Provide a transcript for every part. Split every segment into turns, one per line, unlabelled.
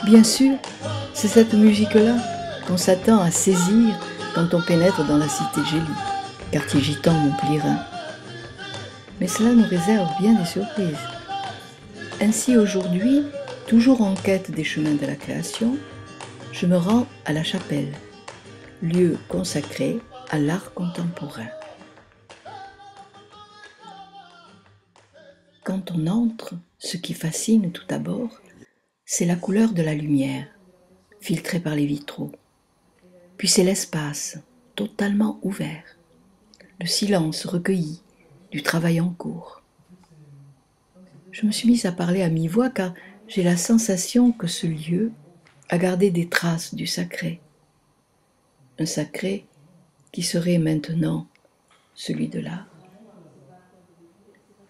Bien sûr, c'est cette musique-là qu'on s'attend à saisir quand on pénètre dans la cité Gélie, quartier gitan montpelliérain. Mais cela nous réserve bien des surprises. Ainsi aujourd'hui, toujours en quête des chemins de la création, je me rends à la Chapelle, lieu consacré à l'art contemporain. Quand on entre, ce qui fascine tout d'abord, c'est la couleur de la lumière, filtrée par les vitraux. Puis c'est l'espace, totalement ouvert, le silence recueilli du travail en cours. Je me suis mise à parler à mi-voix car j'ai la sensation que ce lieu a gardé des traces du sacré. Un sacré qui serait maintenant celui de l'art.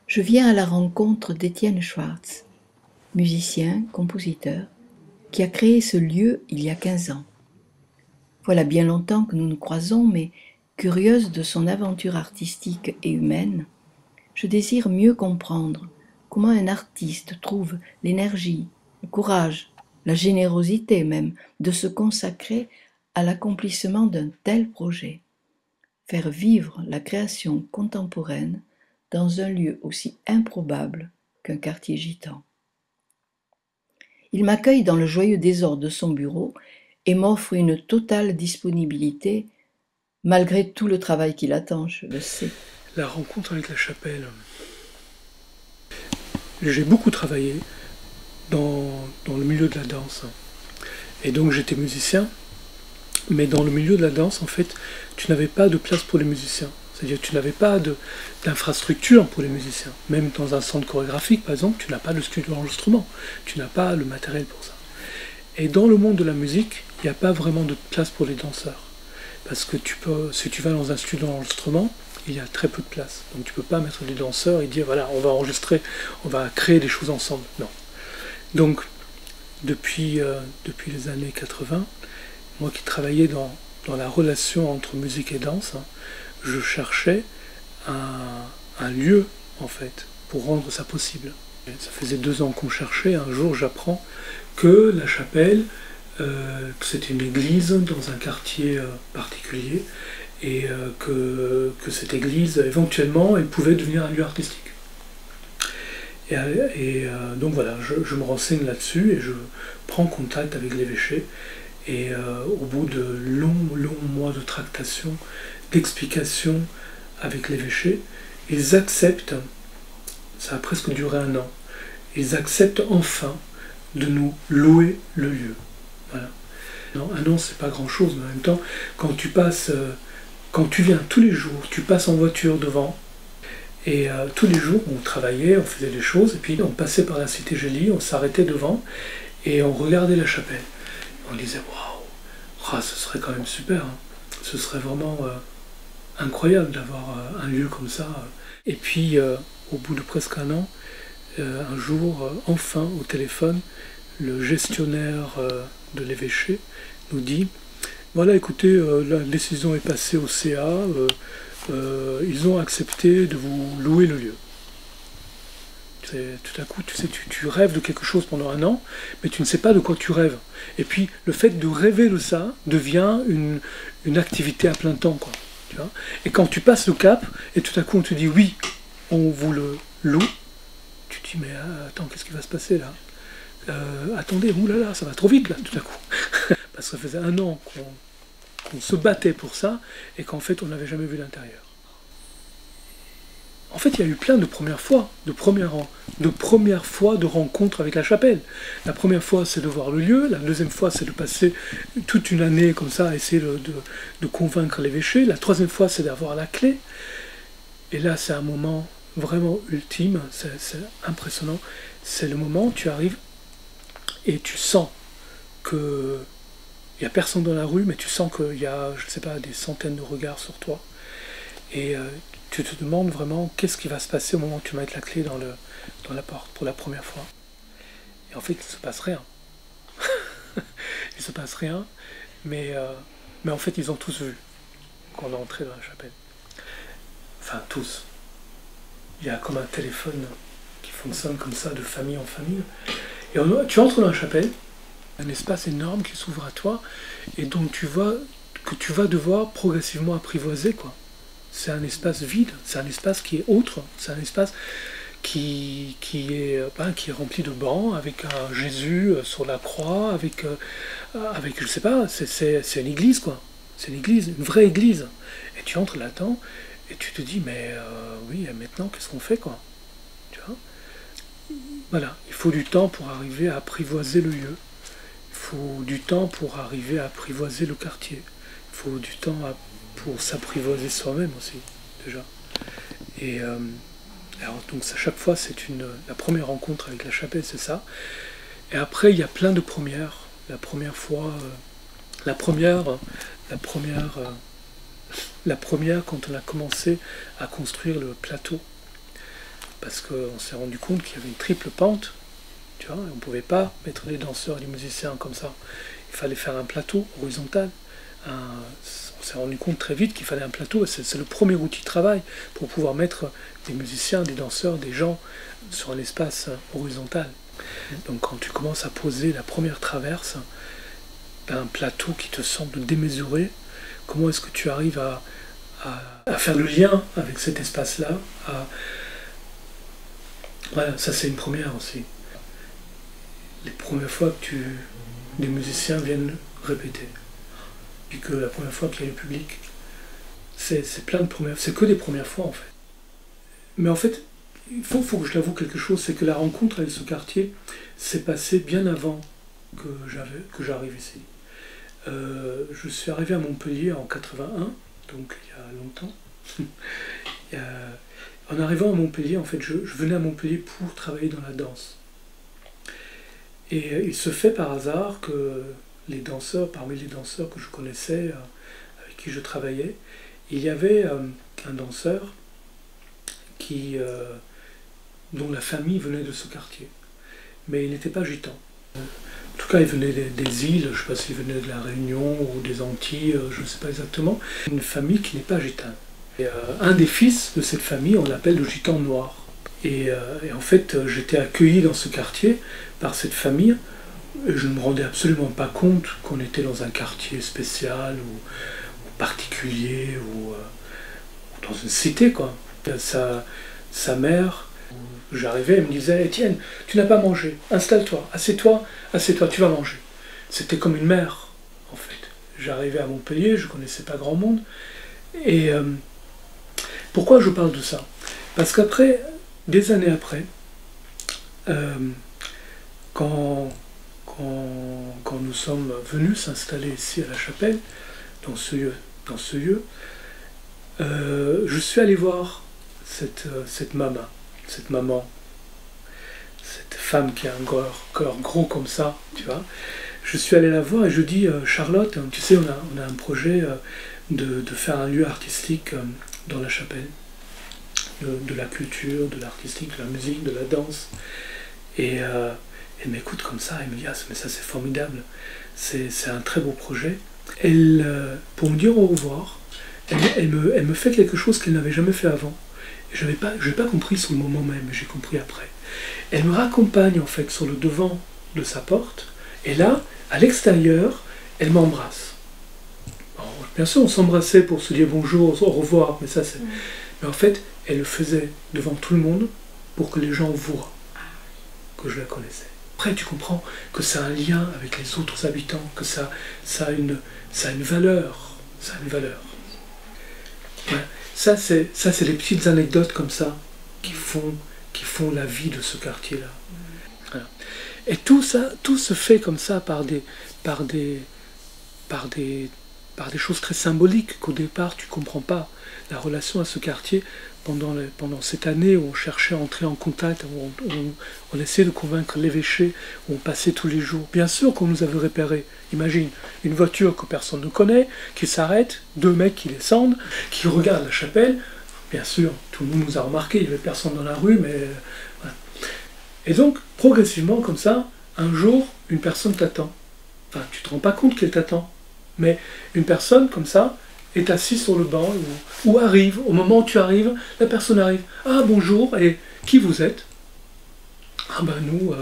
Je viens à la rencontre d'Étienne Schwartz, musicien, compositeur, qui a créé ce lieu il y a 15 ans. Voilà bien longtemps que nous nous croisons, mais curieuse de son aventure artistique et humaine, je désire mieux comprendre comment un artiste trouve l'énergie, le courage, la générosité même de se consacrer à l'accomplissement d'un tel projet. Faire vivre la création contemporaine dans un lieu aussi improbable qu'un quartier gitan. Il m'accueille dans le joyeux désordre de son bureau et m'offre une totale disponibilité, malgré tout le travail qui l'attend, je le sais.
La rencontre avec la Chapelle. J'ai beaucoup travaillé dans le milieu de la danse. Et donc j'étais musicien, mais dans le milieu de la danse, en fait, tu n'avais pas de place pour les musiciens. C'est-à-dire que tu n'avais pas d'infrastructure pour les musiciens. Même dans un centre chorégraphique, par exemple, tu n'as pas de studio d'enregistrement. Tu n'as pas le matériel pour ça. Et dans le monde de la musique, il n'y a pas vraiment de place pour les danseurs. Parce que si tu vas dans un studio d'enregistrement, il y a très peu de place. Donc tu ne peux pas mettre des danseurs et dire voilà, on va enregistrer, on va créer des choses ensemble. Non. Donc, depuis les années 80, moi qui travaillais dans la relation entre musique et danse, je cherchais un lieu, en fait, pour rendre ça possible. Et ça faisait 2 ans qu'on cherchait. Un jour, j'apprends que la Chapelle, que c'était une église dans un quartier particulier, et que cette église, éventuellement, elle pouvait devenir un lieu artistique. Donc voilà, je me renseigne là-dessus et je prends contact avec l'évêché. Et au bout de longs mois de tractation, d'explication avec l'évêché, ils acceptent, ça a presque duré 1 an, ils acceptent enfin de nous louer le lieu. Voilà. Non, 1 an, c'est pas grand-chose, mais en même temps, quand tu viens tous les jours, tu passes en voiture devant, et tous les jours, on travaillait, on faisait des choses, et puis on passait par la cité Gélie, on s'arrêtait devant, et on regardait la chapelle. On disait, waouh, ce serait quand même super, hein. Ce serait vraiment incroyable d'avoir un lieu comme ça. Et puis, au bout de presque 1 an, un jour, enfin, au téléphone, le gestionnaire de l'évêché nous dit, voilà, écoutez, la décision est passée au CA, ils ont accepté de vous louer le lieu. Tout à coup, tu rêves de quelque chose pendant 1 an, mais tu ne sais pas de quoi tu rêves. Et puis, le fait de rêver de ça devient une activité à plein temps, quoi. Tu vois. Et quand tu passes le cap, et tout à coup on te dit oui, on vous le loue, tu te dis mais attends, qu'est-ce qui va se passer là? Attendez, oulala, ça va trop vite là, tout à coup. Parce que ça faisait 1 an qu'on se battait pour ça, et qu'en fait on n'avait jamais vu l'intérieur. En fait, il y a eu plein de premières fois, de premières fois de rencontres avec la chapelle. La première fois, c'est de voir le lieu. La deuxième fois, c'est de passer toute une année comme ça à essayer de convaincre l'évêché. La troisième fois, c'est d'avoir la clé. Et là, c'est un moment vraiment ultime, c'est impressionnant. C'est le moment où tu arrives et tu sens que il n'y a personne dans la rue, mais tu sens qu'il y a, je ne sais pas, des centaines de regards sur toi. Et tu te demandes vraiment qu'est-ce qui va se passer au moment où tu mets la clé dans la porte pour la première fois. Et en fait, il ne se passe rien. Il ne se passe rien, mais en fait, ils ont tous vu qu'on est entré dans la chapelle. Enfin, tous. Il y a comme un téléphone qui fonctionne comme ça, de famille en famille. Et tu entres dans la chapelle, Un espace énorme qui s'ouvre à toi et dont que tu vas devoir progressivement apprivoiser, quoi. C'est un espace vide, c'est un espace qui est autre, c'est un espace qui est rempli de bancs, avec un Jésus sur la croix, avec je sais pas, c'est une église, quoi. C'est une église, une vraie église. Et tu entres là-dedans et tu te dis, mais oui, et maintenant, qu'est-ce qu'on fait, quoi? Tu vois? Voilà, il faut du temps pour arriver à apprivoiser le lieu. Il faut du temps pour arriver à apprivoiser le quartier. Il faut du temps pour s'apprivoiser soi-même aussi, déjà. Et alors, donc, à chaque fois, c'est la première rencontre avec la chapelle, c'est ça. Et après, il y a plein de premières. La première fois, la première, quand on a commencé à construire le plateau, parce qu'on s'est rendu compte qu'il y avait une triple pente, tu vois, et on ne pouvait pas mettre les danseurs et les musiciens comme ça. Il fallait faire un plateau horizontal. On s'est rendu compte très vite qu'il fallait un plateau, et c'est le premier outil de travail pour pouvoir mettre des musiciens, des danseurs, des gens sur un espace horizontal. Donc quand tu commences à poser la première traverse d'un plateau qui te semble démesuré, comment est-ce que tu arrives à faire le lien avec cet espace-là? Voilà, ça c'est une première aussi. Les premières fois que les musiciens viennent répéter, puis que la première fois qu'il y a le public, c'est plein de premières, c'est que des premières fois en fait. Mais en fait, il faut que je l'avoue quelque chose, c'est que la rencontre avec ce quartier s'est passée bien avant que j'arrive ici. Je suis arrivé à Montpellier en 81, donc il y a longtemps. En arrivant à Montpellier, en fait, je venais à Montpellier pour travailler dans la danse. Et il se fait par hasard que parmi les danseurs que je connaissais, avec qui je travaillais, il y avait un danseur dont la famille venait de ce quartier. Mais il n'était pas gitan. En tout cas, il venait des îles, je ne sais pas s'il venait de la Réunion ou des Antilles, je ne sais pas exactement. Une famille qui n'est pas gitane. Et, un des fils de cette famille, on l'appelle le gitan noir. Et en fait, j'étais accueilli dans ce quartier par cette famille. Et je ne me rendais absolument pas compte qu'on était dans un quartier spécial ou particulier ou dans une cité, quoi. Sa mère, j'arrivais, elle me disait, Étienne, tu n'as pas mangé, installe-toi, assieds-toi, tu vas manger. C'était comme une mère, en fait. J'arrivais à Montpellier, je ne connaissais pas grand monde. Et pourquoi je parle de ça? Parce qu'après, des années après, quand nous sommes venus s'installer ici à la chapelle, dans ce lieu, je suis allé voir cette maman, cette femme qui a un cœur gros comme ça, tu vois. Je suis allé la voir et je dis, Charlotte, tu sais, on a un projet de faire un lieu artistique dans la chapelle, de la culture, de l'artistique, de la musique, de la danse. Et elle m'écoute comme ça, elle me dit, ah, mais ça c'est formidable, c'est un très beau projet. Pour me dire au revoir, elle me fait quelque chose qu'elle n'avait jamais fait avant. Je n'ai pas compris sur le moment même, j'ai compris après. Elle me raccompagne en fait sur le devant de sa porte, et là, à l'extérieur, elle m'embrasse. Bien sûr, on s'embrassait pour se dire bonjour, au revoir, mais ça c'est... Mais en fait, elle le faisait devant tout le monde pour que les gens voient que je la connaissais. Après, tu comprends que ça a un lien avec les autres habitants, que ça a une valeur. Ça a une valeur. Ouais. Ça, c'est les petites anecdotes comme ça qui font la vie de ce quartier-là. Voilà. Et tout ça, tout se fait comme ça par des choses très symboliques qu'au départ tu ne comprends pas. La relation à ce quartier pendant cette année où on cherchait à entrer en contact, où on essayait de convaincre l'évêché, où on passait tous les jours. Bien sûr qu'on nous avait repérés. Imagine, une voiture que personne ne connaît, qui s'arrête, 2 mecs qui descendent, qui regardent la chapelle. Bien sûr, tout le monde nous a remarqué, il n'y avait personne dans la rue, mais... Voilà. Et donc, progressivement, comme ça, un jour, une personne t'attend. Enfin, tu ne te rends pas compte qu'elle t'attend. Mais une personne, comme ça, est assise sur le banc, ou arrive, au moment où tu arrives, la personne arrive. Ah, bonjour, et qui vous êtes? Ah ben nous...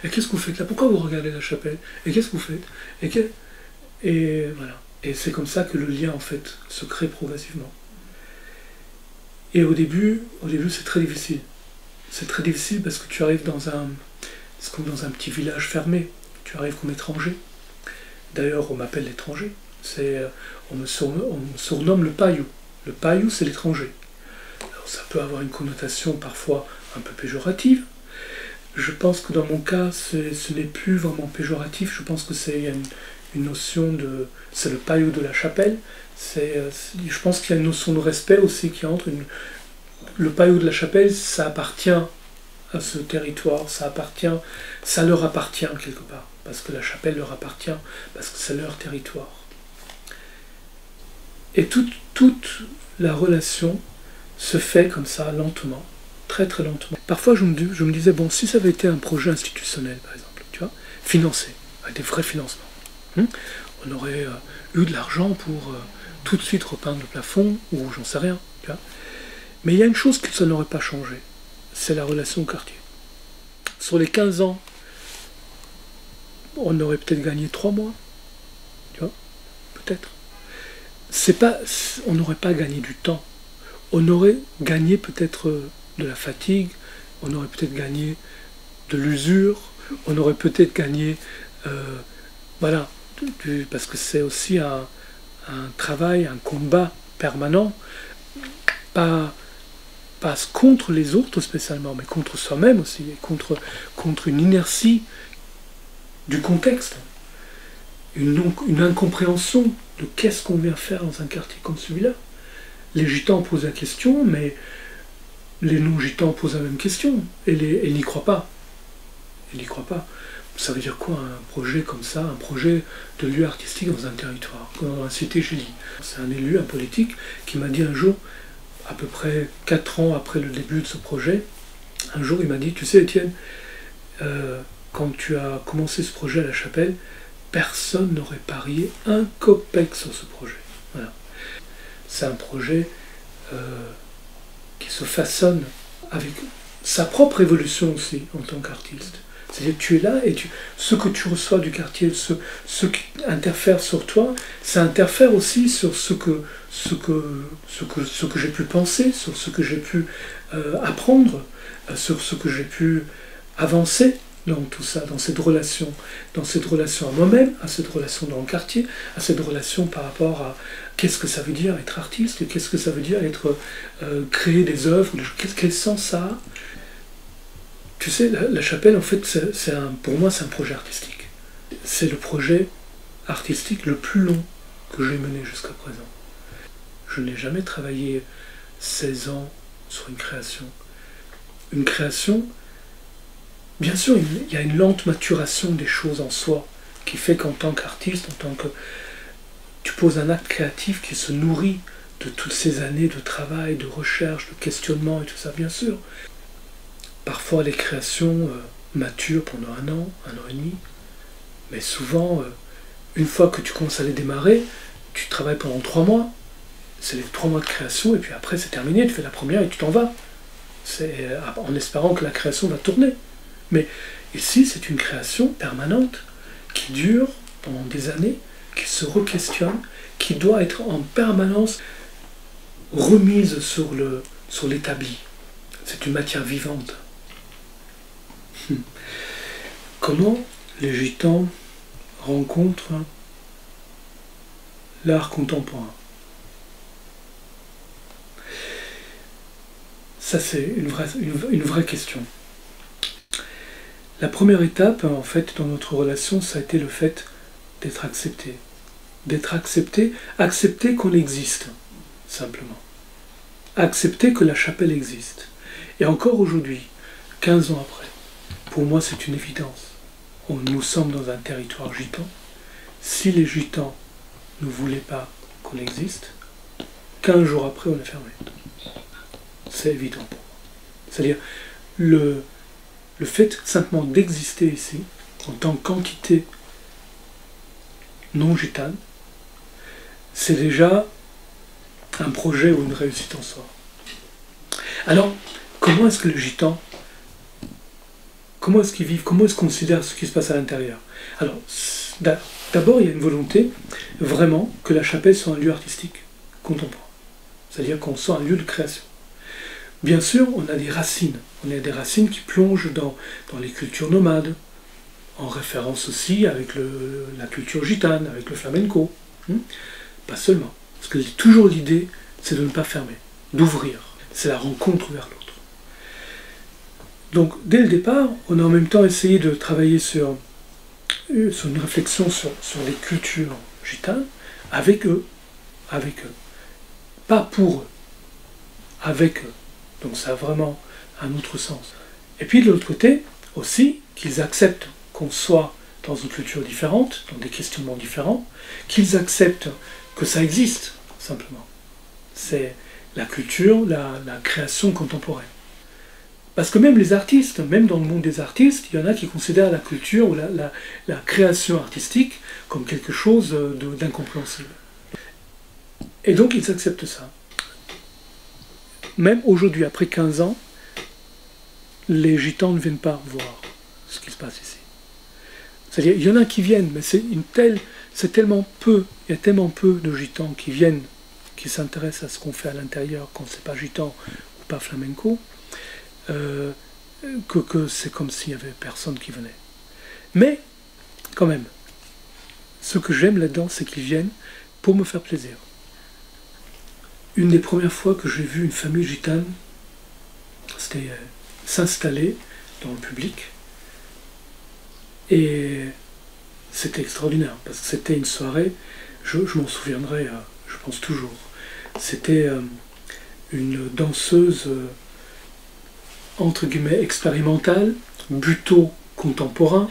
Et qu'est-ce que vous faites là? Pourquoi vous regardez la chapelle? Et qu'est-ce que vous faites? Et voilà. Et c'est comme ça que le lien, en fait, se crée progressivement. Et au début c'est très difficile. C'est très difficile parce que tu arrives c'est comme dans un petit village fermé. Tu arrives comme étranger. D'ailleurs, on m'appelle l'étranger. On me surnomme le paillou. Le paillou, c'est l'étranger. Alors, ça peut avoir une connotation parfois un peu péjorative. Je pense que dans mon cas, ce n'est plus vraiment péjoratif. Je pense que il y a une notion de... C'est le paillou de la chapelle. Je pense qu'il y a une notion de respect aussi qui entre. Le paillou de la chapelle, ça appartient à ce territoire, ça leur appartient quelque part. Parce que la chapelle leur appartient, parce que c'est leur territoire. Et toute la relation se fait comme ça, lentement, très très lentement. Parfois je me disais, bon, si ça avait été un projet institutionnel, par exemple, tu vois, financé, avec des vrais financements, on aurait eu de l'argent pour tout de suite repeindre le plafond, ou j'en sais rien, tu vois. Mais il y a une chose que ça n'aurait pas changé, c'est la relation au quartier. Sur les 15 ans, on aurait peut-être gagné 3 mois, tu vois, peut-être. On n'aurait pas gagné du temps. On aurait gagné peut-être de la fatigue, on aurait peut-être gagné de l'usure, on aurait peut-être gagné, voilà, parce que c'est aussi un travail, un combat permanent, pas contre les autres spécialement, mais contre soi-même aussi, et contre une inertie du contexte, une incompréhension de qu'est-ce qu'on vient faire dans un quartier comme celui-là. Les gitans posent la question, mais les non-gitans posent la même question, et ils n'y croient pas. Ils n'y croient pas. Ça veut dire quoi un projet comme ça, un projet de lieu artistique dans un territoire, comme dans la cité Julie? C'est un élu, un politique, qui m'a dit un jour, à peu près 4 ans après le début de ce projet, un jour il m'a dit, tu sais Étienne, quand tu as commencé ce projet à la chapelle, personne n'aurait parié un copec sur ce projet. Voilà. C'est un projet qui se façonne avec sa propre évolution aussi en tant qu'artiste. C'est-à-dire que tu es là et ce que tu reçois du quartier, ce qui interfère sur toi, ça interfère aussi sur ce que j'ai pu penser, sur ce que j'ai pu apprendre, sur ce que j'ai pu avancer dans tout ça, dans cette relation à moi-même, à cette relation dans le quartier, à cette relation par rapport à qu'est-ce que ça veut dire être artiste, qu'est-ce que ça veut dire créer des œuvres, quel sens ça a. Tu sais, la chapelle, en fait, pour moi, c'est un projet artistique. C'est le projet artistique le plus long que j'ai mené jusqu'à présent. Je n'ai jamais travaillé 16 ans sur une création. Une création, bien sûr, il y a une lente maturation des choses en soi, qui fait qu'en tant qu'artiste, tu poses un acte créatif qui se nourrit de toutes ces années de travail, de recherche, de questionnement et tout ça, bien sûr. Parfois, les créations maturent pendant 1 an, 1 an et demi, mais souvent, une fois que tu commences à les démarrer, tu travailles pendant 3 mois. C'est les 3 mois de création, et puis après, c'est terminé, tu fais la première et tu t'en vas. C'est en espérant que la création va tourner. Mais ici, c'est une création permanente qui dure pendant des années, qui se re-questionne, qui doit être en permanence remise sur l'établi. C'est une matière vivante. Comment les gitans rencontrent l'art contemporain? Ça, c'est une vraie question. La première étape, en fait, dans notre relation, ça a été le fait d'être accepté. D'être accepté, accepter qu'on existe, simplement. Accepter que la chapelle existe. Et encore aujourd'hui, 15 ans après, pour moi, c'est une évidence. Nous sommes dans un territoire gitan. Si les gitans ne voulaient pas qu'on existe, 15 jours après, on est fermé. C'est évident pour moi. C'est-à-dire, le fait simplement d'exister ici, en tant qu'entité non gitane, c'est déjà un projet ou une réussite en soi. Alors, comment est-ce que le gitan comment est-ce qu'ils vivent, comment est-ce qu'on considère ce qui se passe à l'intérieur. Alors, d'abord, il y a une volonté vraiment que la chapelle soit un lieu artistique contemporain. C'est-à-dire qu'on soit un lieu de création. Bien sûr, on a des racines. On a des racines qui plongent dans les cultures nomades, en référence aussi avec la culture gitane, avec le flamenco. Pas seulement. Parce que toujours l'idée, c'est de ne pas fermer, d'ouvrir. C'est la rencontre vers l'autre. Donc, dès le départ, on a en même temps essayé de travailler sur une réflexion sur les cultures gitanes, avec eux. Pas pour eux, avec eux. Donc ça a vraiment un autre sens. Et puis de l'autre côté, aussi, qu'ils acceptent qu'on soit dans une culture différente, dans des questionnements différents, qu'ils acceptent que ça existe, simplement. C'est la culture, la création contemporaine. Parce que même les artistes, même dans le monde des artistes, il y en a qui considèrent la culture ou la création artistique comme quelque chose d'incompréhensible. Et donc ils acceptent ça. Même aujourd'hui, après 15 ans, les gitans ne viennent pas voir ce qui se passe ici. C'est-à-dire, il y en a qui viennent, mais c'est tellement peu, il y a tellement peu de gitans qui viennent, qui s'intéressent à ce qu'on fait à l'intérieur, quand c'est pas gitan ou pas flamenco, que c'est comme s'il n'y avait personne qui venait. Mais, quand même, ce que j'aime là-dedans, c'est qu'ils viennent pour me faire plaisir. Une des premières fois que j'ai vu une famille gitane, c'était s'installer dans le public. Et c'était extraordinaire, parce que c'était une soirée, je m'en souviendrai, je pense toujours. C'était une danseuse, entre guillemets, expérimentale, buto contemporain,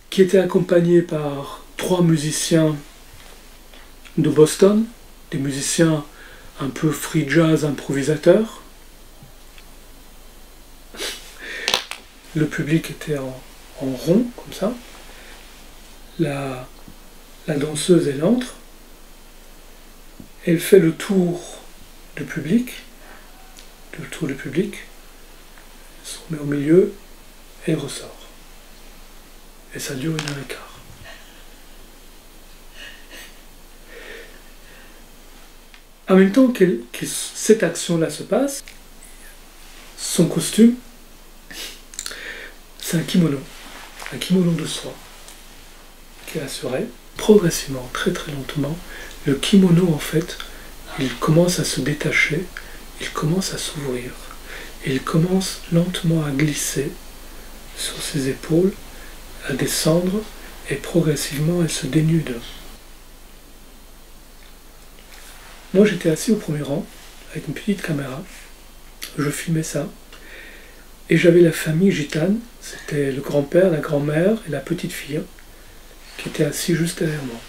qui était accompagnée par 3 musiciens de Boston, des musiciens un peu free jazz improvisateurs. Le public était en rond, comme ça. La danseuse, elle entre. Elle fait le tour du public. Elle se remet au milieu, et elle ressort. Et ça dure 1h15. En même temps que cette action-là se passe, son costume, c'est un kimono de soie, qui est assuré. Progressivement, très très lentement, le kimono, en fait, il commence à se détacher, il commence à s'ouvrir, et il commence lentement à glisser sur ses épaules, à descendre, et progressivement, elle se dénude. Moi, j'étais assis au premier rang, avec une petite caméra, je filmais ça, et j'avais la famille gitane, c'était le grand-père, la grand-mère et la petite fille, qui étaient assis juste derrière moi.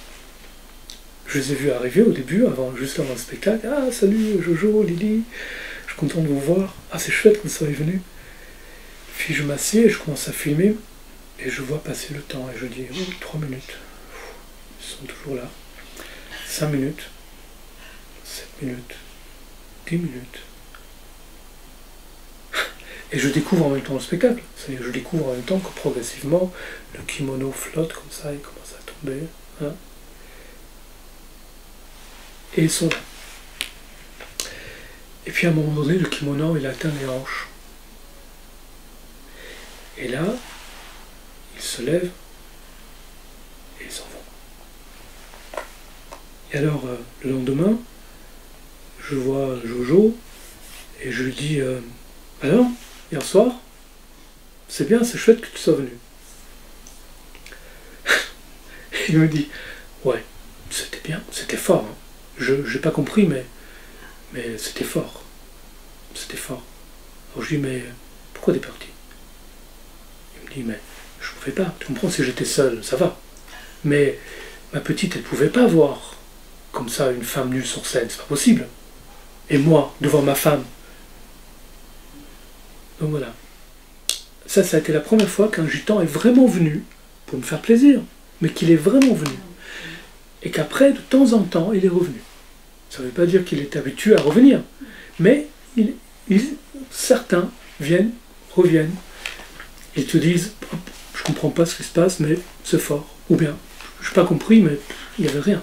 Je les ai vus arriver au début, juste avant le spectacle. « Ah, salut Jojo, Lily, je suis content de vous voir. Ah, c'est chouette que vous soyez venus. » Puis je m'assieds et je commence à filmer, et je vois passer le temps, et je dis « Oh, 3 minutes. » Ils sont toujours là. 5 minutes. 7 minutes. 10 minutes. Et je découvre en même temps le spectacle. C'est-à-dire que je découvre en même temps que progressivement, le kimono flotte comme ça, il commence à tomber. Hein. Et ils sont là. Et puis à un moment donné, le kimono, il atteint les hanches. Et là, ils se lèvent et ils s'en vont. Et alors, le lendemain, je vois Jojo et je lui dis alors, hier soir, c'est bien, c'est chouette que tu sois venu. Il me dit ouais, c'était bien, c'était fort. Hein. Je n'ai pas compris, mais c'était fort. C'était fort. Alors je lui dis mais pourquoi t'es parti? Il me dit mais je ne pouvais pas. Tu comprends, si j'étais seul, ça va. Mais ma petite, elle ne pouvait pas voir comme ça une femme nue sur scène, c'est pas possible. Et moi, devant ma femme. Donc voilà. Ça a été la première fois qu'un gitan est vraiment venu pour me faire plaisir, mais qu'il est vraiment venu. Et qu'après, de temps en temps, il est revenu. Ça ne veut pas dire qu'il est habitué à revenir, mais certains viennent, reviennent, et te disent « je comprends pas ce qui se passe, mais c'est fort », ou bien « je n'ai pas compris, mais il n'y avait rien ».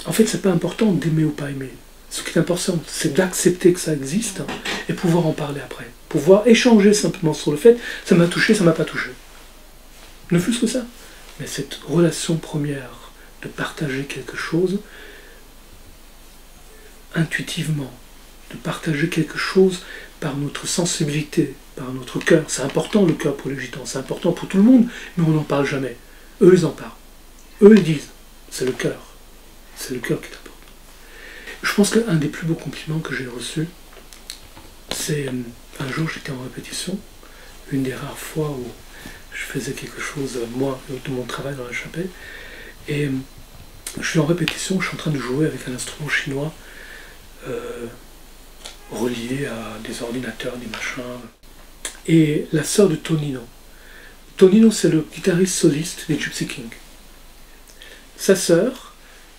En fait, c'est pas important d'aimer ou pas aimer. Ce qui est important, c'est d'accepter que ça existe et pouvoir en parler après. Pouvoir échanger simplement sur le fait « ça m'a touché, ça m'a pas touché ». Ne fût-ce que ça. Mais cette relation première de partager quelque chose intuitivement, de partager quelque chose par notre sensibilité, par notre cœur. C'est important le cœur pour les gitans, c'est important pour tout le monde, mais on n'en parle jamais. Eux, ils en parlent. Eux, ils disent, c'est le cœur. C'est le cœur qui t'apporte. Je pense qu'un des plus beaux compliments que j'ai reçus, c'est un jour j'étais en répétition, une des rares fois où je faisais quelque chose, moi, de mon travail dans la chapelle, et je suis en répétition, je suis en train de jouer avec un instrument chinois relié à des ordinateurs, des machins. Et la sœur de Tonino. Tonino, c'est le guitariste soliste des Gypsy Kings. Sa sœur,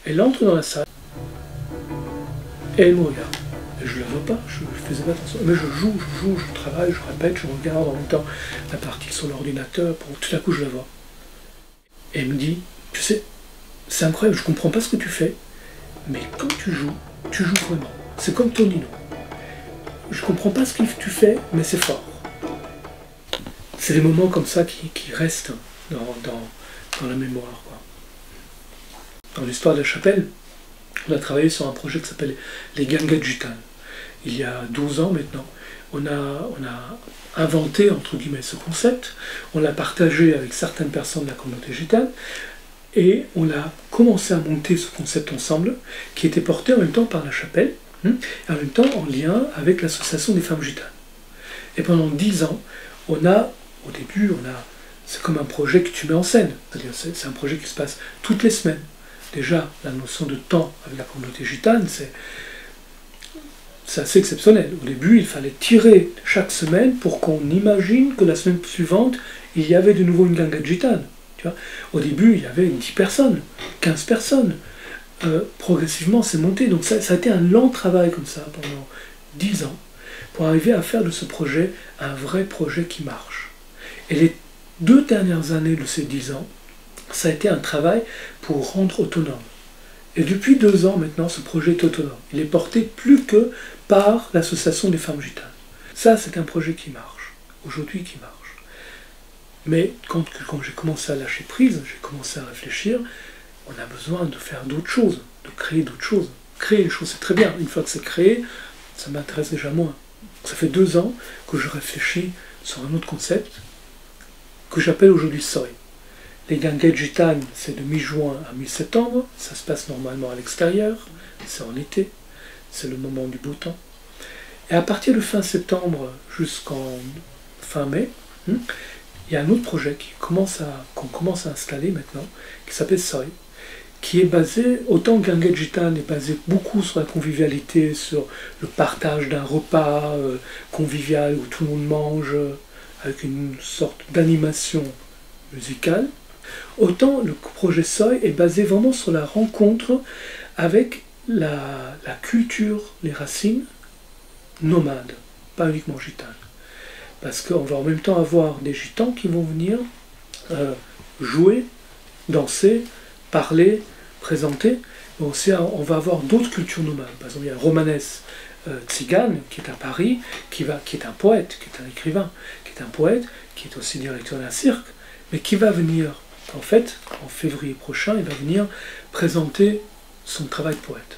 elle entre dans la salle et elle me regarde. Et je ne la vois pas, je ne faisais pas attention. Mais je joue, je travaille, je répète, je regarde en même temps la partie sur l'ordinateur. Tout à coup, je la vois. Et elle me dit, tu sais, c'est incroyable, je ne comprends pas ce que tu fais, mais quand tu joues vraiment. C'est comme Tonino. Je ne comprends pas ce que tu fais, mais c'est fort. C'est des moments comme ça qui restent dans la mémoire, quoi. Dans l'histoire de la chapelle, on a travaillé sur un projet qui s'appelle les Gangas Gitanes. Il y a 12 ans maintenant, on a inventé, entre guillemets, ce concept, on l'a partagé avec certaines personnes de la communauté gitane, et on a commencé à monter ce concept ensemble, qui était porté en même temps par la chapelle, et en même temps en lien avec l'association des femmes gitanes. Et pendant 10 ans, au début, c'est comme un projet que tu mets en scène, c'est-à-dire c'est un projet qui se passe toutes les semaines. Déjà, la notion de temps avec la communauté gitane, c'est assez exceptionnel. Au début, il fallait tirer chaque semaine pour qu'on imagine que la semaine suivante, il y avait de nouveau une ganga gitane. Tu vois, au début, il y avait 10 personnes, 15 personnes. Progressivement, c'est monté. Donc ça a été un lent travail comme ça pendant 10 ans pour arriver à faire de ce projet un vrai projet qui marche. Et les 2 dernières années de ces 10 ans, ça a été un travail pour rendre autonome. Et depuis 2 ans maintenant, ce projet est autonome. Il est porté plus que par l'association des femmes gitanes. Ça, c'est un projet qui marche, aujourd'hui qui marche. Mais quand j'ai commencé à lâcher prise, j'ai commencé à réfléchir, on a besoin de faire d'autres choses, de créer d'autres choses. Créer les choses, c'est très bien. Une fois que c'est créé, ça m'intéresse déjà moins. Ça fait 2 ans que je réfléchis sur un autre concept que j'appelle aujourd'hui Soy. Les Gangas Gitanes, c'est de mi-juin à mi-septembre, ça se passe normalement à l'extérieur, c'est en été, c'est le moment du beau temps. Et à partir de fin septembre jusqu'en fin mai, il y a un autre projet qu'on commence à installer maintenant, qui s'appelle Soy, qui est basé, autant Ganga Gitane est basé beaucoup sur la convivialité, sur le partage d'un repas convivial où tout le monde mange avec une sorte d'animation musicale, autant le projet Soy est basé vraiment sur la rencontre avec la culture, les racines nomades, pas uniquement gitanes. Parce qu'on va en même temps avoir des gitans qui vont venir jouer, danser, parler, présenter, mais aussi on va avoir d'autres cultures nomades. Par exemple, il y a Romanes Tzigane, qui est à Paris, qui est un poète, qui est un écrivain, qui est un poète, qui est aussi directeur d'un cirque, mais qui va venir, en fait, en février prochain, il va venir présenter son travail de poète.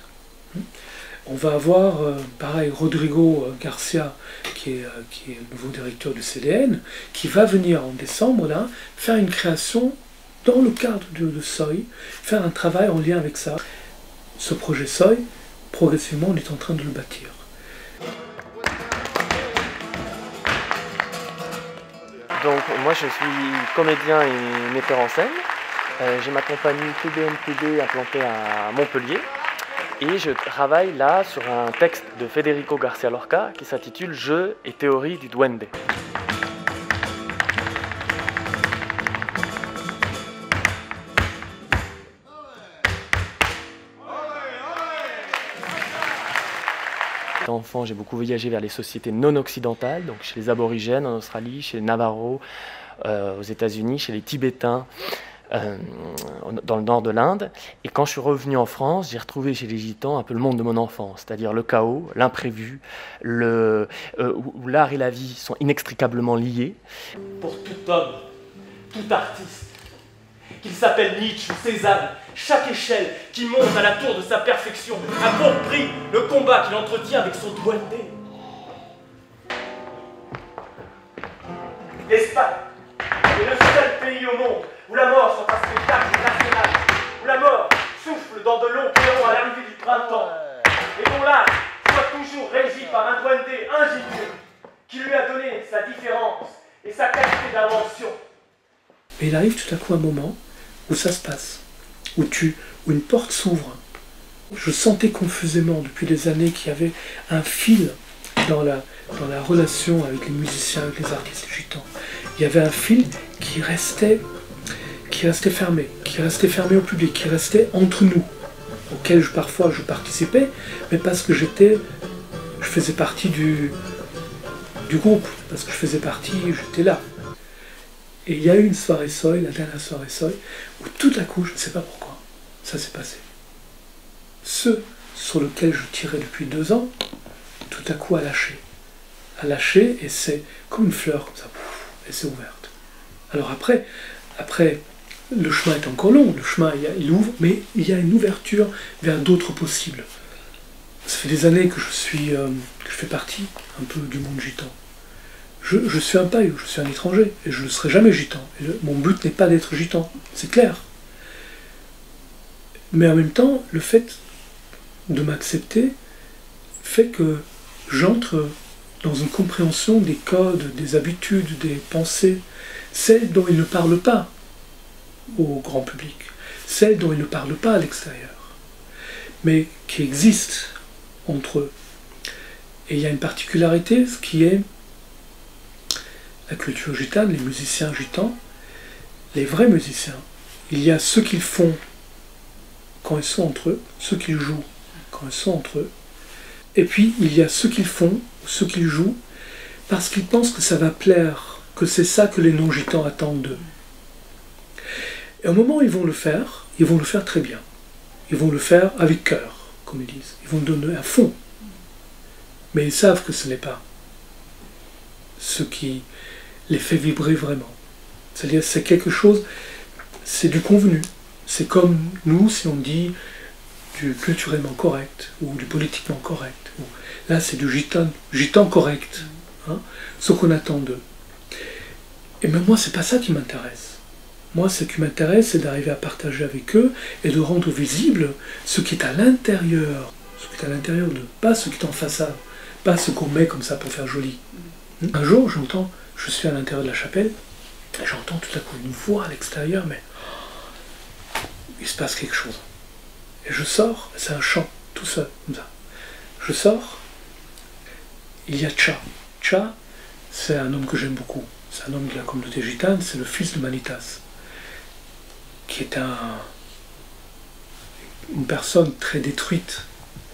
On va avoir, pareil, Rodrigo Garcia, qui est le nouveau directeur du CDN, qui va venir en décembre, là, faire une création dans le cadre de Soy, faire un travail en lien avec ça. Ce projet Soy, progressivement, on est en train de le bâtir.
Donc moi je suis comédien et metteur en scène. J'ai ma compagnie TBNPD implantée à Montpellier. Et je travaille là sur un texte de Federico Garcia Lorca qui s'intitule « Jeux et théorie du duende ». Dans enfant, j'ai beaucoup voyagé vers les sociétés non occidentales, donc chez les aborigènes en Australie, chez les Navajos aux États-Unis, chez les Tibétains dans le nord de l'Inde. Et quand je suis revenu en France, j'ai retrouvé chez les Gitans un peu le monde de mon enfance, c'est-à-dire le chaos, l'imprévu, où l'art et la vie sont inextricablement liés. Pour tout homme, tout artiste, qu'il s'appelle Nietzsche ou Cézanne, chaque échelle qui monte à la tour de sa perfection a pour prix le combat qu'il entretient avec son doigté. L'Espagne est le seul pays au monde où la mort soit un spectacle national, où la mort souffle dans de longs clairons à l'arrivée du printemps, et dont l'art soit toujours régi par un doigté ingénieux qui lui a donné sa différence et sa qualité d'invention.
Mais il arrive tout à coup un moment où ça se passe, où une porte s'ouvre. Je sentais confusément depuis des années qu'il y avait un fil dans la relation avec les musiciens, avec les artistes gitans. Il y avait un fil qui restait fermé au public, qui restait entre nous, auquel parfois je participais, mais parce que je faisais partie du groupe, parce que j'étais là. Et il y a eu une soirée Soy, la dernière soirée Soy, où tout à coup, je ne sais pas pourquoi, ça s'est passé. Ce sur lequel je tirais depuis 2 ans, tout à coup a lâché. Et c'est comme une fleur, comme ça, et c'est ouverte. Alors après, le chemin est encore long, le chemin il ouvre, mais il y a une ouverture vers d'autres possibles. Ça fait des années que je fais partie un peu du monde gitan. Je suis un païen, je suis un étranger, et je ne serai jamais gitan. Mon but n'est pas d'être gitan, c'est clair. Mais en même temps, le fait de m'accepter fait que j'entre dans une compréhension des codes, des habitudes, des pensées, celles dont ils ne parlent pas au grand public, celles dont ils ne parlent pas à l'extérieur, mais qui existent entre eux. Et il y a une particularité, ce qui est la culture gitane, les musiciens gitans, les vrais musiciens. Il y a ceux qu'ils font quand ils sont entre eux, ceux qu'ils jouent quand ils sont entre eux, et puis il y a ceux qu'ils font, ceux qu'ils jouent, parce qu'ils pensent que ça va plaire, que c'est ça que les non-gitans attendent d'eux. Et au moment où ils vont le faire très bien. Ils vont le faire avec cœur, comme ils disent. Ils vont donner à fond. Mais ils savent que ce n'est pas ce qui les fait vibrer vraiment. C'est-à-dire c'est quelque chose, c'est du convenu. C'est comme nous, si on dit du culturellement correct, ou du politiquement correct. Là, c'est du gitan correct. Hein, ce qu'on attend d'eux. Et même moi, c'est pas ça qui m'intéresse. Moi, ce qui m'intéresse, c'est d'arriver à partager avec eux et de rendre visible ce qui est à l'intérieur. Ce qui est à l'intérieur d'eux, pas ce qui est en façade, pas ce qu'on met comme ça pour faire joli. Un jour, je suis à l'intérieur de la chapelle, et j'entends tout à coup une voix à l'extérieur, mais il se passe quelque chose. Et je sors, c'est un chant, tout seul, comme ça. Je sors, il y a Cha. Cha, c'est un homme que j'aime beaucoup. C'est un homme de la communauté gitane, c'est le fils de Manitas, qui est une personne très détruite.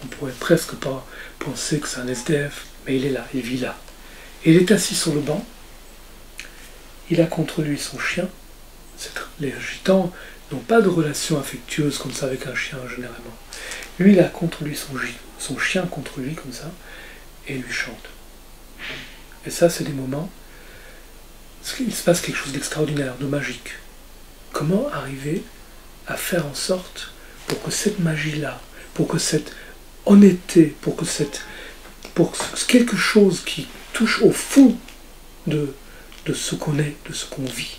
On pourrait presque pas penser que c'est un SDF, mais il est là, il vit là. Et il est assis sur le banc, il a contre lui son chien. Les gitans n'ont pas de relation affectueuse comme ça avec un chien généralement. Lui, il a contre lui son chien contre lui comme ça, et il lui chante. Et ça, c'est des moments, il se passe quelque chose d'extraordinaire, de magique. Comment arriver à faire en sorte pour que cette magie-là, pour que cette honnêteté, pour quelque chose qui touche au fond de ce qu'on est, de ce qu'on vit,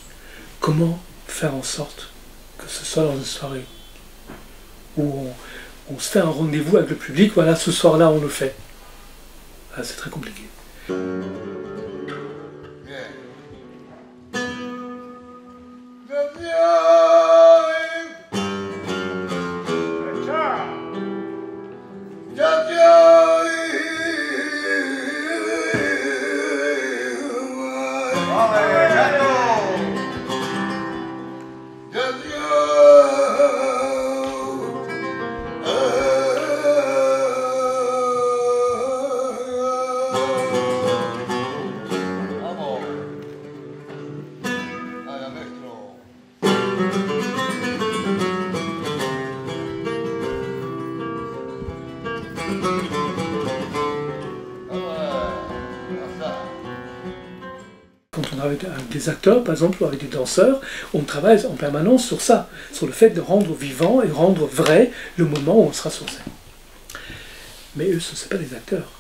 comment faire en sorte que ce soit dans une soirée où on se fait un rendez-vous avec le public, voilà, ce soir-là, on le fait. Ah, c'est très compliqué. Quand on travaille avec des acteurs, par exemple, ou avec des danseurs, on travaille en permanence sur ça, sur le fait de rendre vivant et rendre vrai le moment où on sera sur scène. Mais eux, ce ne sont pas des acteurs.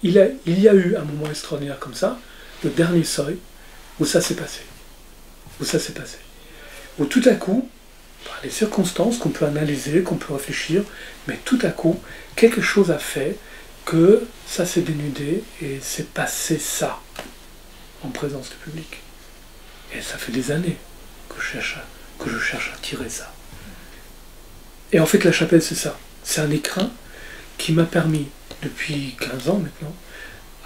Il y a eu un moment extraordinaire comme ça, le dernier seuil, où ça s'est passé. Où tout à coup, par les circonstances qu'on peut analyser, qu'on peut réfléchir, mais tout à coup, quelque chose a fait que ça s'est dénudé et c'est passé ça, en présence du public. Et ça fait des années que je cherche à tirer ça. Et en fait, la chapelle, c'est ça. C'est un écrin qui m'a permis, depuis 15 ans maintenant,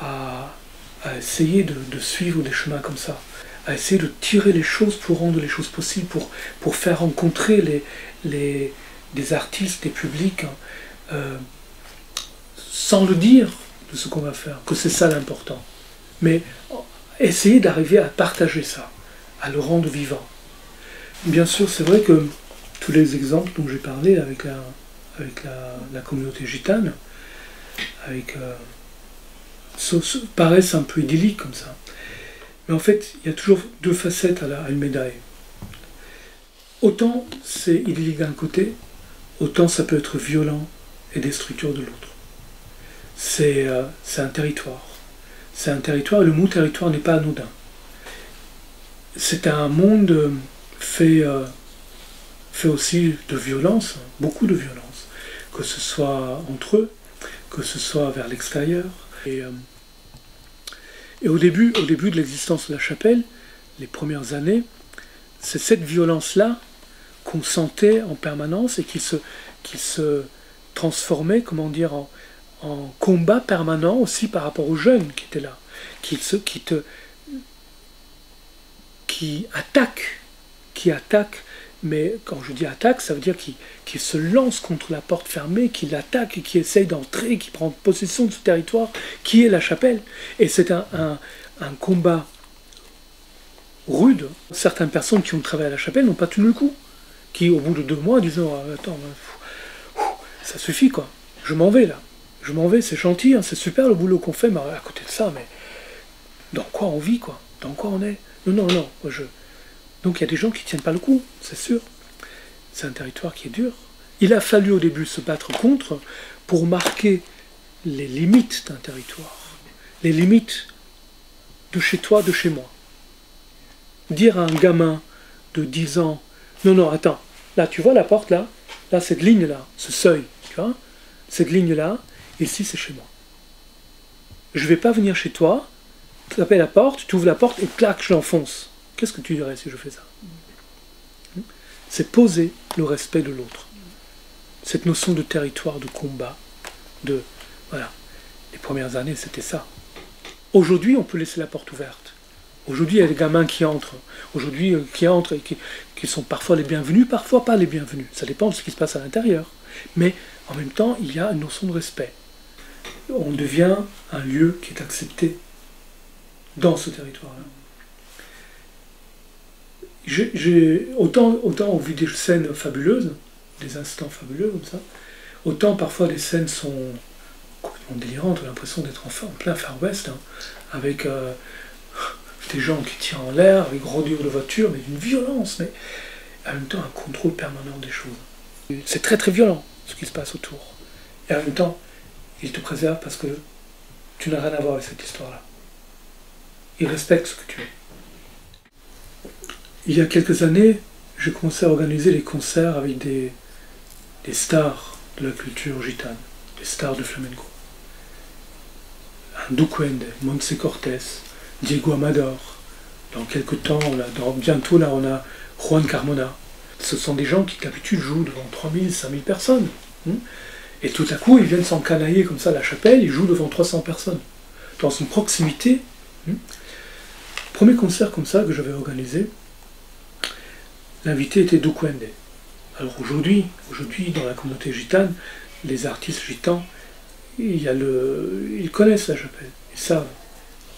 à essayer de suivre des chemins comme ça, à essayer de tirer les choses pour rendre les choses possibles, pour faire rencontrer des artistes, des publics, sans le dire de ce qu'on va faire, que c'est ça l'important. Mais essayer d'arriver à partager ça, à le rendre vivant. Bien sûr, c'est vrai que tous les exemples dont j'ai parlé avec la communauté gitane, paraissent un peu idylliques comme ça. Mais en fait, il y a toujours deux facettes à une médaille. Autant c'est idyllique d'un côté, autant ça peut être violent et destructeur de l'autre. C'est un territoire. C'est un territoire, et le mot territoire n'est pas anodin. C'est un monde fait aussi de violence, beaucoup de violence, que ce soit entre eux, que ce soit vers l'extérieur. Et au début de l'existence de la chapelle, les premières années, c'est cette violence-là qu'on sentait en permanence et qui se transformait, comment dire, en combat permanent aussi par rapport aux jeunes qui étaient là, qui attaquent, mais quand je dis attaque, ça veut dire qu'il se lance contre la porte fermée, qu'il attaque et qui essaye d'entrer, qui prend possession de ce territoire qui est la chapelle. Et c'est un combat rude. Certaines personnes qui ont travaillé à la chapelle n'ont pas tenu le coup, qui au bout de 2 mois disent oh, attends, ça suffit quoi, je m'en vais là, c'est gentil, hein, c'est super le boulot qu'on fait, mais à côté de ça, mais dans quoi on vit quoi, dans quoi on est? Non, donc il y a des gens qui ne tiennent pas le coup, c'est sûr. C'est un territoire qui est dur. Il a fallu au début se battre contre pour marquer les limites d'un territoire, les limites de chez toi, de chez moi. Dire à un gamin de 10 ans, non, attends, là tu vois la porte là cette ligne là, ce seuil, tu vois, cette ligne là, ici c'est chez moi. Je ne vais pas venir chez toi, tu appelles la porte, tu ouvres la porte et clac, je l'enfonce. Qu'est-ce que tu dirais si je fais ça? C'est poser le respect de l'autre. Cette notion de territoire, de combat, voilà. Les premières années, c'était ça. Aujourd'hui, on peut laisser la porte ouverte. Aujourd'hui, il y a des gamins qui entrent. Aujourd'hui, qui entrent et qui sont parfois les bienvenus, parfois pas les bienvenus. Ça dépend de ce qui se passe à l'intérieur. Mais en même temps, il y a une notion de respect. On devient un lieu qui est accepté dans ce territoire-là. Autant on vit des scènes fabuleuses, des instants fabuleux comme ça, autant parfois les scènes sont complètement délirantes, on a l'impression d'être en plein Far West, hein, avec des gens qui tirent en l'air, avec grodure de voiture, mais d'une violence, mais en même temps un contrôle permanent des choses. C'est très très violent ce qui se passe autour. Et en même temps, il te préserve parce que tu n'as rien à voir avec cette histoire-là. Il respecte ce que tu es. Il y a quelques années, j'ai commencé à organiser des concerts avec des stars de la culture gitane, des stars de flamenco. Un Duquende, Montse Cortés, Diego Amador. Dans quelques temps, bientôt là, on a Juan Carmona. Ce sont des gens qui d'habitude jouent devant 3000, 5000 personnes. Et tout à coup, ils viennent s'encanailler comme ça à la chapelle, ils jouent devant 300 personnes. Dans une proximité. Premier concert comme ça que j'avais organisé, l'invité était Duquende. Alors aujourd'hui, dans la communauté gitane, les artistes gitans, ils connaissent la chapelle, ils savent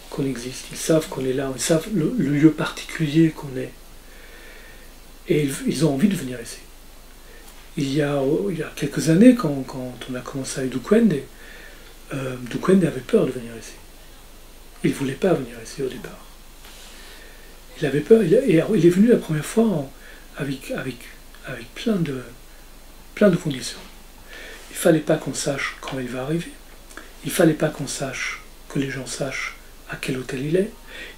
qu'on existe, ils savent qu'on est là, ils savent le lieu particulier qu'on est. Et ils ont envie de venir ici. Il y a quelques années, quand on a commencé avec Duquende, Duquende avait peur de venir ici. Il ne voulait pas venir ici au départ. Il avait peur, il est venu la première fois avec plein de conditions. Il ne fallait pas qu'on sache quand il va arriver. Il ne fallait pas qu'on sache, que les gens sachent à quel hôtel il est.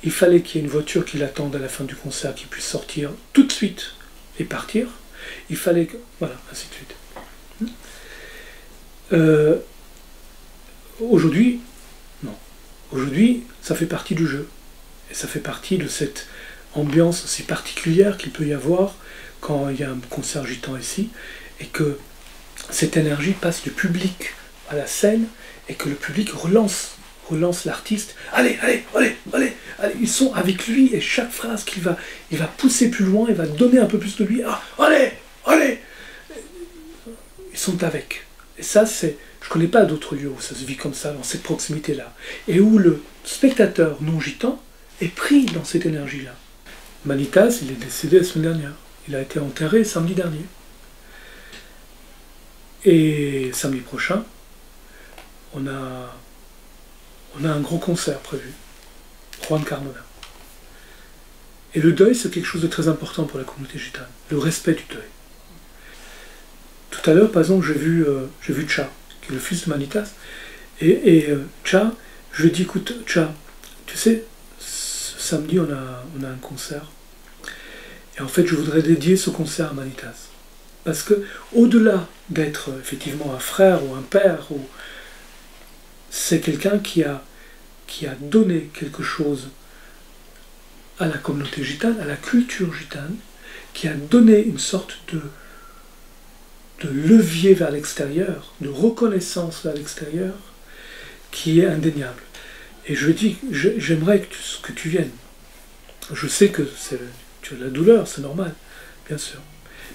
Il fallait qu'il y ait une voiture qui l'attende à la fin du concert, qu'il puisse sortir tout de suite et partir. Il fallait que... Voilà, ainsi de suite. Aujourd'hui, non. Aujourd'hui, ça fait partie du jeu. Et ça fait partie de cette ambiance aussi particulière qu'il peut y avoir quand il y a un concert gitan ici, et que cette énergie passe du public à la scène, et que le public relance l'artiste. Allez, allez, allez, allez, allez. Ils sont avec lui, et chaque phrase il va pousser plus loin, il va donner un peu plus de lui. Ah, allez, allez. Ils sont avec. Et ça, c'est... Je ne connais pas d'autres lieux où ça se vit comme ça, dans cette proximité-là. Et où le spectateur non gitan est pris dans cette énergie-là. Manitas, il est décédé la semaine dernière. Il a été enterré samedi dernier. Et samedi prochain, on a un gros concert prévu. Juan Carmona. Et le deuil, c'est quelque chose de très important pour la communauté gitane. Le respect du deuil. Tout à l'heure, par exemple, j'ai vu Cha, qui est le fils de Manitas. Et Cha, je lui ai dit, écoute, Cha, tu sais, ce samedi, on a un concert. Et en fait, je voudrais dédier ce concert à Manitas. Parce que, au-delà d'être effectivement un frère ou un père, c'est quelqu'un qui a donné quelque chose à la communauté gitane, à la culture gitane, qui a donné une sorte de levier vers l'extérieur, de reconnaissance vers l'extérieur, qui est indéniable. Et je dis, j'aimerais que tu viennes. Je sais que tu as de la douleur, c'est normal, bien sûr.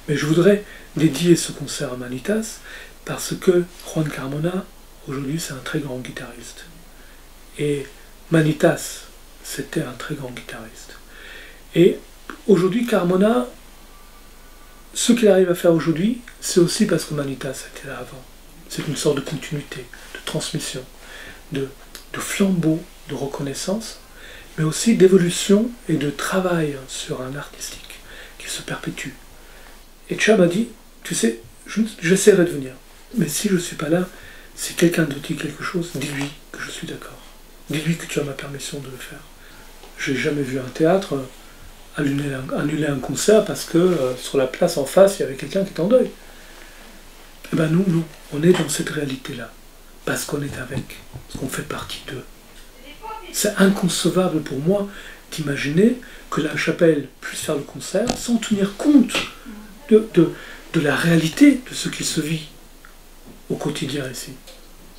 Mais je voudrais dédier ce concert à Manitas, parce que Juan Carmona, aujourd'hui, c'est un très grand guitariste. Et Manitas, c'était un très grand guitariste. Et aujourd'hui, Carmona, ce qu'il arrive à faire aujourd'hui, c'est aussi parce que Manitas était là avant. C'est une sorte de continuité, de transmission, de flambeau, de reconnaissance, mais aussi d'évolution et de travail sur un artistique qui se perpétue. Et Cha m'a dit, tu sais, j'essaierai de venir, mais si je ne suis pas là, si quelqu'un te dit quelque chose, dis-lui que je suis d'accord. Dis-lui que tu as ma permission de le faire. Je n'ai jamais vu un théâtre annuler un concert parce que sur la place en face, il y avait quelqu'un qui est en deuil. Eh bien nous, on est dans cette réalité-là, parce qu'on est avec, parce qu'on fait partie d'eux. C'est inconcevable pour moi d'imaginer que la chapelle puisse faire le concert sans tenir compte de la réalité de ce qui se vit au quotidien ici.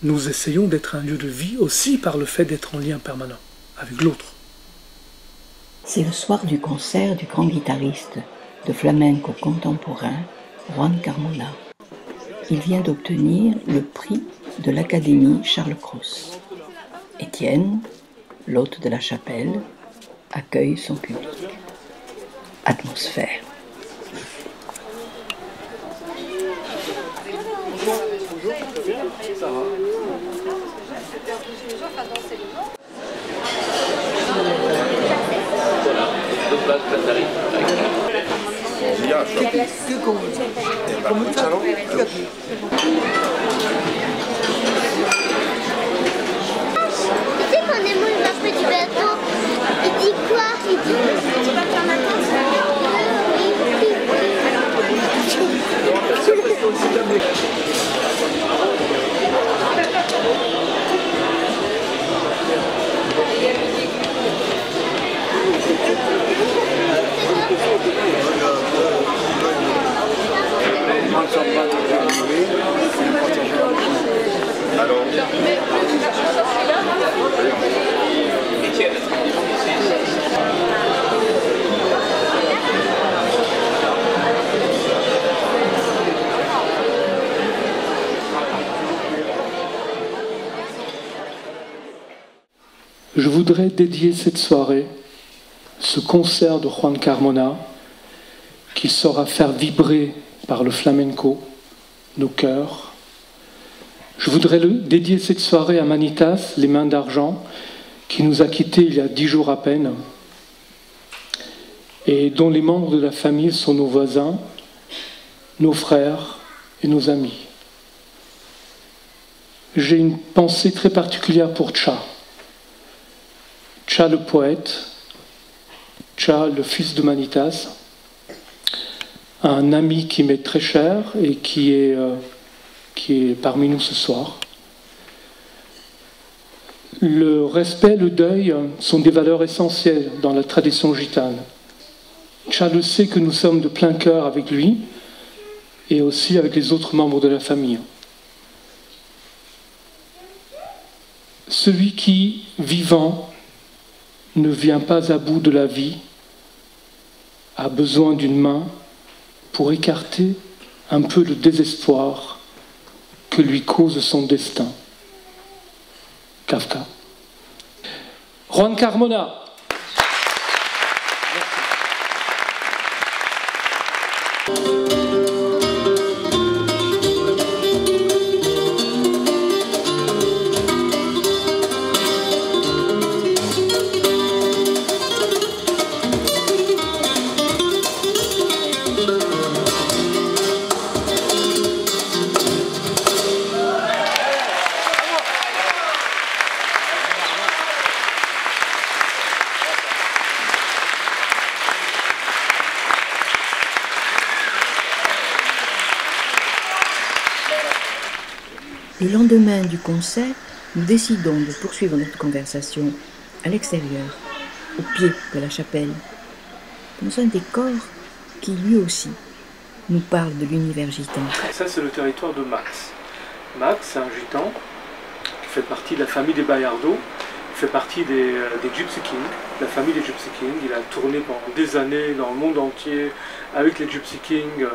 Nous essayons d'être un lieu de vie aussi par le fait d'être en lien permanent avec l'autre.
C'est le soir du concert du grand guitariste de flamenco contemporain, Juan Carmona. Il vient d'obtenir le prix de l'Académie Charles Cros. Étienne, l'hôte de la chapelle, accueille son public. Atmosphère.
Je voudrais dédier cette soirée, ce concert de Juan Carmona, qui saura faire vibrer par le flamenco nos cœurs. Je voudrais dédier cette soirée à Manitas, les mains d'argent, qui nous a quittés il y a 10 jours à peine, et dont les membres de la famille sont nos voisins, nos frères et nos amis. J'ai une pensée très particulière pour Cha. Cha le poète, Cha le fils de Manitas, un ami qui m'est très cher et qui est parmi nous ce soir. Le respect, le deuil sont des valeurs essentielles dans la tradition gitane. Cha le sait que nous sommes de plein cœur avec lui et aussi avec les autres membres de la famille. Celui qui, vivant, ne vient pas à bout de la vie, a besoin d'une main pour écarter un peu le désespoir que lui cause son destin. Kafka. Juan Carmona.
Le lendemain du concert, nous décidons de poursuivre notre conversation à l'extérieur, au pied de la chapelle, dans un décor qui lui aussi nous parle de l'univers gitan.
Ça, c'est le territoire de Max. Max, c'est un gitan qui fait partie de la famille des Bayardo, il fait partie des Gypsy Kings, la famille des Gypsy Kings. Il a tourné pendant des années dans le monde entier avec les Gypsy Kings.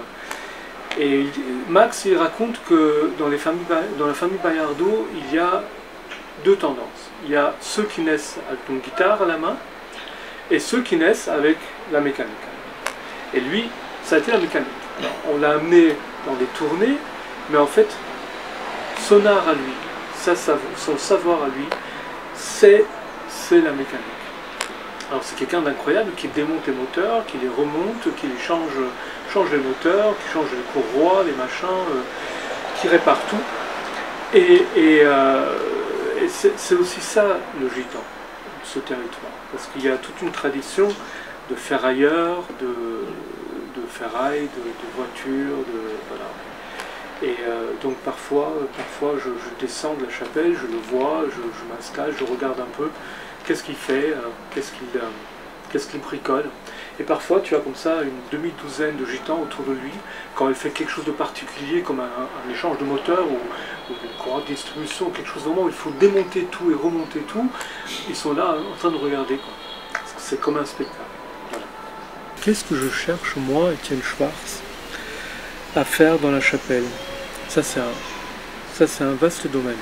Et Max, il raconte que dans la famille Bayardo, il y a deux tendances. Il y a ceux qui naissent avec une guitare à la main et ceux qui naissent avec la mécanique. Et lui, ça a été la mécanique. Alors, on l'a amené dans des tournées, mais en fait, son art à lui, son savoir à lui, c'est la mécanique. Alors c'est quelqu'un d'incroyable qui démonte les moteurs, qui les remonte, qui les change les moteurs, qui change les courroies, les machins, qui répare tout. Et c'est aussi ça le gitan, ce territoire. Parce qu'il y a toute une tradition de ferrailleurs, de ferraille, de voitures, voilà. Et donc parfois je descends de la chapelle, je le vois, je m'installe, je regarde un peu qu'est-ce qu'il fait, qu'est-ce qu'il bricole. Et parfois tu as comme ça une demi-douzaine de gitans autour de lui, quand il fait quelque chose de particulier, comme un échange de moteur ou une courroie de distribution, quelque chose vraiment où il faut démonter tout et remonter tout, ils sont là en train de regarder, quoi. C'est comme un spectacle. Voilà. Qu'est-ce que je cherche, moi, Étienne Schwartz, à faire dans la chapelle? Ça, c'est un vaste domaine.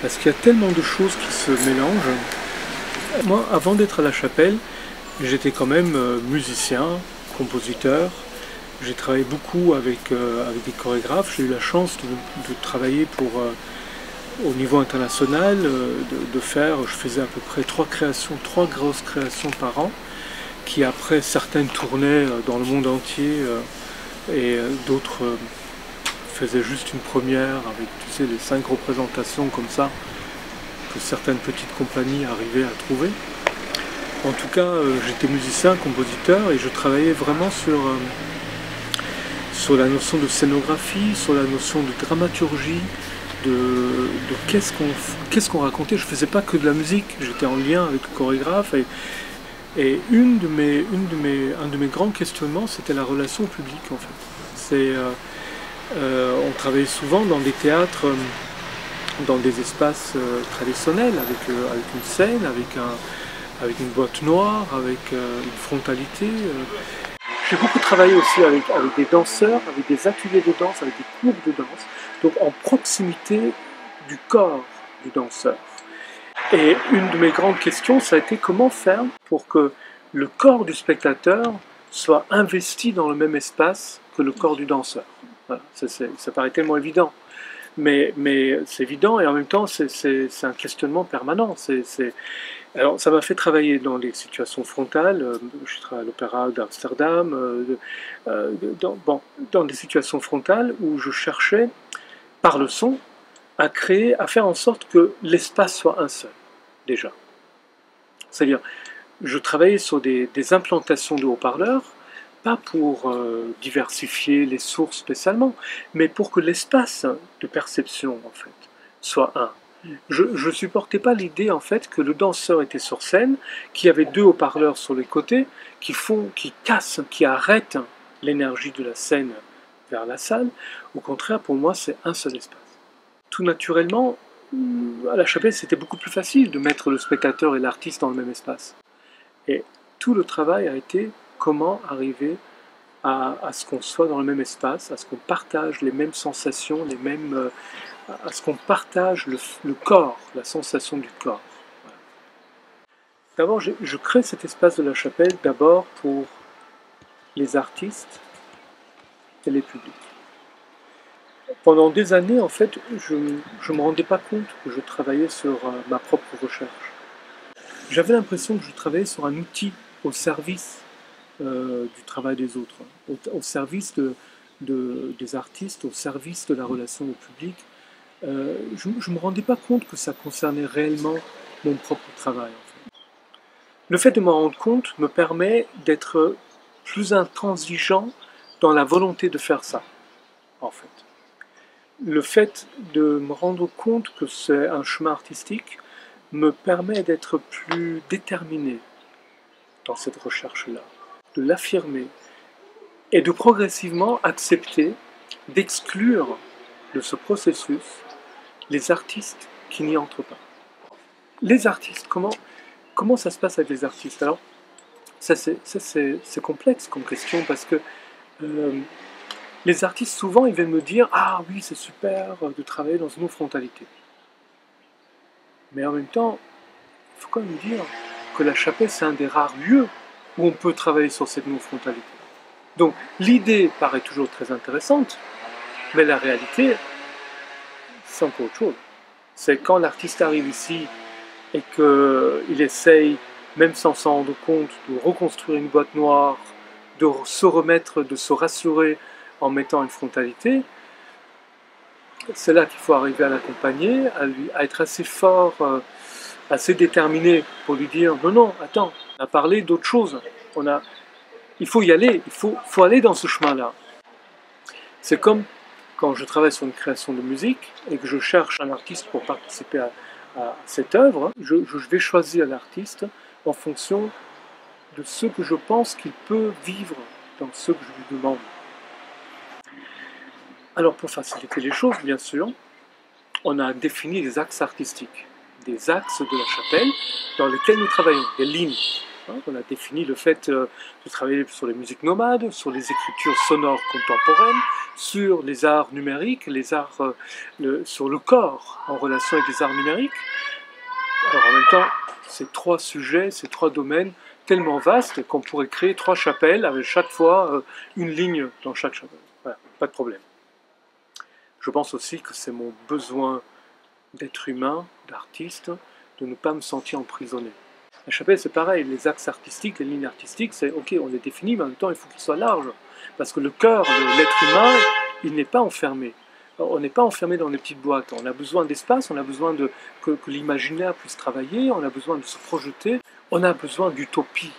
Parce qu'il y a tellement de choses qui se mélangent. Moi, avant d'être à la chapelle, j'étais quand même musicien, compositeur. J'ai travaillé beaucoup avec des chorégraphes. J'ai eu la chance de travailler au niveau international, je faisais à peu près 3 grosses créations par an, qui après certaines tournaient dans le monde entier et d'autres faisaient juste une première avec, tu sais, les 5 représentations comme ça que certaines petites compagnies arrivaient à trouver. En tout cas, j'étais musicien, compositeur et je travaillais vraiment sur la notion de scénographie, sur la notion de dramaturgie, de qu'est-ce qu'on racontait. Je ne faisais pas que de la musique, j'étais en lien avec le chorégraphe et un de mes grands questionnements, c'était la relation au public en fait. On travaillait souvent dans des théâtres, dans des espaces traditionnels, avec une scène, avec une boîte noire, avec une frontalité. J'ai beaucoup travaillé aussi avec des danseurs, avec des ateliers de danse, avec des cours de danse, donc en proximité du corps du danseur. Et une de mes grandes questions, ça a été comment faire pour que le corps du spectateur soit investi dans le même espace que le corps du danseur. Voilà, ça paraît tellement évident. mais c'est évident et en même temps c'est un questionnement permanent. Alors ça m'a fait travailler dans les situations frontales, je travaille à l'Opéra d'Amsterdam, dans des situations frontales où je cherchais, par le son, à faire en sorte que l'espace soit un seul, déjà. C'est-à-dire, je travaillais sur des implantations de haut-parleurs, pas pour diversifier les sources spécialement, mais pour que l'espace de perception, en fait, soit un. Je ne supportais pas l'idée, en fait, que le danseur était sur scène, qu'il y avait deux haut-parleurs sur les côtés, qui cassent, qui arrêtent l'énergie de la scène vers la salle. Au contraire, pour moi, c'est un seul espace. Tout naturellement, à la Chapelle, c'était beaucoup plus facile de mettre le spectateur et l'artiste dans le même espace. Et tout le travail a été comment arriver à ce qu'on soit dans le même espace, à ce qu'on partage les mêmes sensations, à ce qu'on partage le corps, la sensation du corps. Voilà. D'abord, je crée cet espace de la Chapelle d'abord pour les artistes et les publics. Pendant des années, en fait, je ne me rendais pas compte que je travaillais sur ma propre recherche. J'avais l'impression que je travaillais sur un outil au service du travail des autres, au service des artistes, au service de la relation au public. Je ne me rendais pas compte que ça concernait réellement mon propre travail. En fait. Le fait de m'en rendre compte me permet d'être plus intransigeant dans la volonté de faire ça, en fait. Le fait de me rendre compte que c'est un chemin artistique me permet d'être plus déterminé dans cette recherche-là, de l'affirmer et de progressivement accepter d'exclure de ce processus les artistes qui n'y entrent pas. Les artistes, comment ça se passe avec les artistes? Alors, ça c'est complexe comme question parce que les artistes, souvent, ils viennent me dire « Ah oui, c'est super de travailler dans une non-frontalité. » Mais en même temps, il faut quand même dire que la Chapelle, c'est un des rares lieux où on peut travailler sur cette non-frontalité. Donc, l'idée paraît toujours très intéressante, mais la réalité, c'est encore autre chose. C'est quand l'artiste arrive ici et qu'il essaye, même sans s'en rendre compte, de reconstruire une boîte noire, de se remettre, de se rassurer en mettant une frontalité, c'est là qu'il faut arriver à l'accompagner, à être assez fort, assez déterminé pour lui dire « Non, non, attends, on a parlé d'autre chose, il faut y aller, il faut aller dans ce chemin-là. » C'est comme quand je travaille sur une création de musique et que je cherche un artiste pour participer à cette œuvre, je vais choisir l'artiste en fonction de ce que je pense qu'il peut vivre dans ce que je lui demande. Alors pour faciliter les choses, bien sûr, on a défini des axes artistiques, des axes de la Chapelle dans lesquels nous travaillons, des lignes. On a défini le fait de travailler sur les musiques nomades, sur les écritures sonores contemporaines, sur les arts numériques, sur le corps en relation avec les arts numériques. Alors en même temps, ces trois sujets, ces trois domaines tellement vastes qu'on pourrait créer 3 chapelles avec chaque fois une ligne dans chaque chapelle. Voilà, pas de problème. Je pense aussi que c'est mon besoin d'être humain, d'artiste, de ne pas me sentir emprisonné. La chapelle, c'est pareil, les axes artistiques, les lignes artistiques, c'est ok, on les définit, mais en même temps, il faut qu'ils soient larges. Parce que le cœur de l'être humain, il n'est pas enfermé. On n'est pas enfermé dans des petites boîtes. On a besoin d'espace, on a besoin que l'imaginaire puisse travailler, on a besoin de se projeter, on a besoin d'utopie,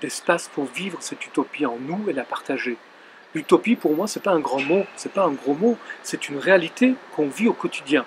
d'espace pour vivre cette utopie en nous et la partager. L'utopie, pour moi, c'est pas un grand mot, c'est pas un gros mot, c'est une réalité qu'on vit au quotidien.